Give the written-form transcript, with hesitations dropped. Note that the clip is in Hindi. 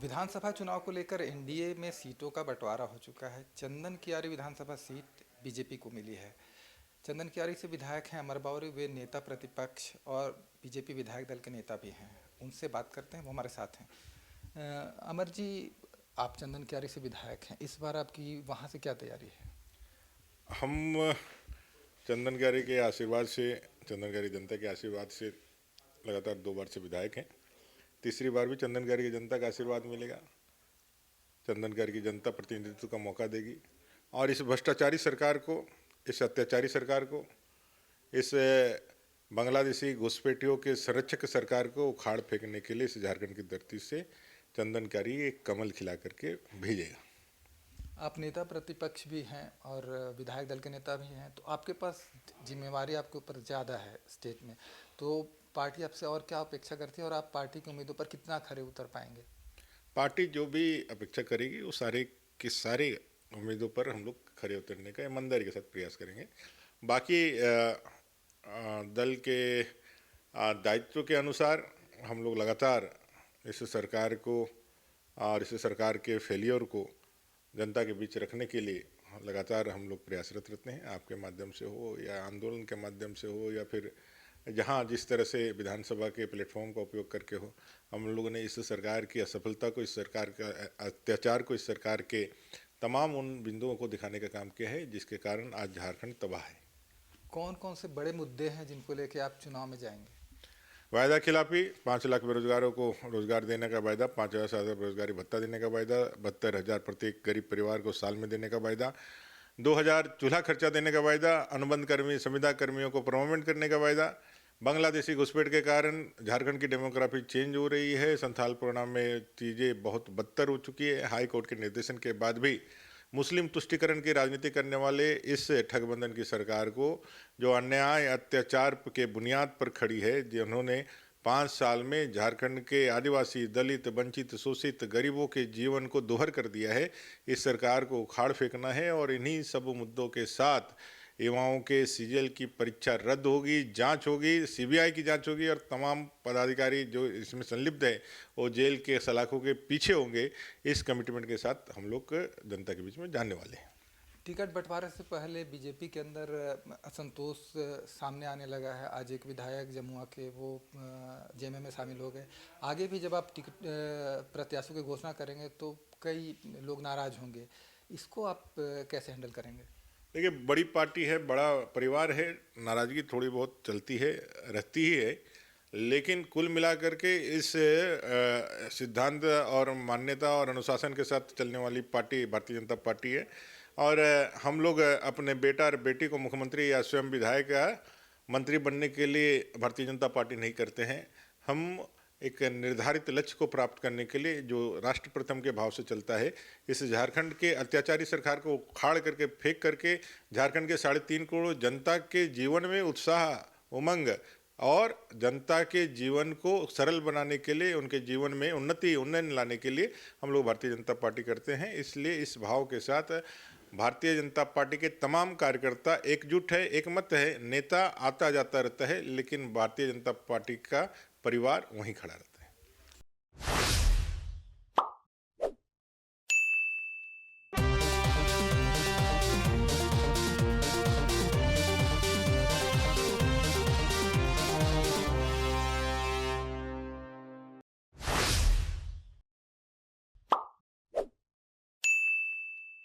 विधानसभा चुनाव को लेकर एनडीए में सीटों का बंटवारा हो चुका है। चंदन कियारी विधानसभा सीट बीजेपी को मिली है। चंदन कियारी से विधायक हैं अमर बावरी, वे नेता प्रतिपक्ष और बीजेपी विधायक दल के नेता भी हैं। उनसे बात करते हैं, वो हमारे साथ हैं। अमर जी, आप चंदन कियारी से विधायक हैं, इस बार आपकी वहाँ से क्या तैयारी है? हम चंदन कियारी के आशीर्वाद से, चंदन कियारी जनता के आशीर्वाद से लगातार 2 बार से विधायक हैं। तीसरी बार भी चंदन कियारी की जनता का आशीर्वाद मिलेगा। चंदन कियारी की जनता प्रतिनिधित्व का मौका देगी और इस भ्रष्टाचारी सरकार को, इस अत्याचारी सरकार को, इस बांग्लादेशी घुसपैठियों के संरक्षक सरकार को उखाड़ फेंकने के लिए इस झारखंड की धरती से चंदन कियारी एक कमल खिला करके भेजेगा। आप नेता प्रतिपक्ष भी हैं और विधायक दल के नेता भी हैं, तो आपके पास जिम्मेवारी आपके ऊपर ज़्यादा है स्टेट में, तो पार्टी आपसे और क्या अपेक्षा करती है और आप पार्टी के उम्मीदों पर कितना खरे उतर पाएंगे? पार्टी जो भी अपेक्षा करेगी वो सारे के सारे उम्मीदों पर हम लोग खरे उतरने का ईमानदारी के साथ प्रयास करेंगे। बाकी दल के दायित्व के अनुसार हम लोग लगातार इस सरकार को और इस सरकार के फेलियर को जनता के बीच रखने के लिए लगातार हम लोग प्रयासरत रहते हैं। आपके माध्यम से हो या आंदोलन के माध्यम से हो या फिर जहाँ जिस तरह से विधानसभा के प्लेटफॉर्म का उपयोग करके हो, हम लोगों ने इस सरकार की असफलता को, इस सरकार का अत्याचार को, इस सरकार के तमाम उन बिंदुओं को दिखाने का काम किया है जिसके कारण आज झारखंड तबाह है। कौन कौन से बड़े मुद्दे हैं जिनको लेके आप चुनाव में जाएंगे? वायदा खिलाफी, 5 लाख बेरोजगारों को रोजगार देने का वायदा, 5,000 से ज़्यादा बेरोजगारी भत्ता देने का वायदा, 72,000 प्रत्येक गरीब परिवार को साल में देने का वायदा, 2,000 चूल्हा खर्चा देने का वायदा, अनुबंध कर्मी, संविदा कर्मियों को प्रमोट करने का वायदा। बांग्लादेशी घुसपैठ के कारण झारखंड की डेमोग्राफी चेंज हो रही है। संथाल प्रोग्राम में चीज़ें बहुत बदतर हो चुकी है। हाई कोर्ट के निर्देशन के बाद भी मुस्लिम तुष्टीकरण की राजनीति करने वाले इस ठगबंधन की सरकार को, जो अन्याय अत्याचार के बुनियाद पर खड़ी है, जिन्होंने 5 साल में झारखंड के आदिवासी, दलित, वंचित, शोषित गरीबों के जीवन को दोहर कर दिया है, इस सरकार को उखाड़ फेंकना है। और इन्हीं सब मुद्दों के साथ युवाओं के सीजीएल की परीक्षा रद्द होगी, जांच होगी, सीबीआई की जांच होगी और तमाम पदाधिकारी जो इसमें संलिप्त है वो जेल के सलाखों के पीछे होंगे। इस कमिटमेंट के साथ हम लोग जनता के बीच में जानने वाले हैं। टिकट बंटवारे से पहले बीजेपी के अंदर असंतोष सामने आने लगा है। आज एक विधायक जमुआ के वो जेएमएम में शामिल हो गए। आगे भी जब आप टिकट प्रत्याशियों की घोषणा करेंगे तो कई लोग नाराज होंगे, इसको आप कैसे हैंडल करेंगे? देखिए, बड़ी पार्टी है, बड़ा परिवार है, नाराज़गी थोड़ी बहुत चलती है, रहती ही है, लेकिन कुल मिलाकर के इस सिद्धांत और मान्यता और अनुशासन के साथ चलने वाली पार्टी भारतीय जनता पार्टी है। और हम लोग अपने बेटा और बेटी को मुख्यमंत्री या स्वयं विधायक या मंत्री बनने के लिए भारतीय जनता पार्टी नहीं करते हैं। हम एक निर्धारित लक्ष्य को प्राप्त करने के लिए जो राष्ट्र प्रथम के भाव से चलता है, इस झारखंड के अत्याचारी सरकार को उखाड़ करके फेंक करके झारखंड के 3.5 करोड़ जनता के जीवन में उत्साह, उमंग और जनता के जीवन को सरल बनाने के लिए, उनके जीवन में उन्नयन लाने के लिए हम लोग भारतीय जनता पार्टी करते हैं। इसलिए इस भाव के साथ भारतीय जनता पार्टी के तमाम कार्यकर्ता एकजुट है, एकमत है। नेता आता जाता रहता है, लेकिन भारतीय जनता पार्टी का परिवार वहीं खड़ा रहता है।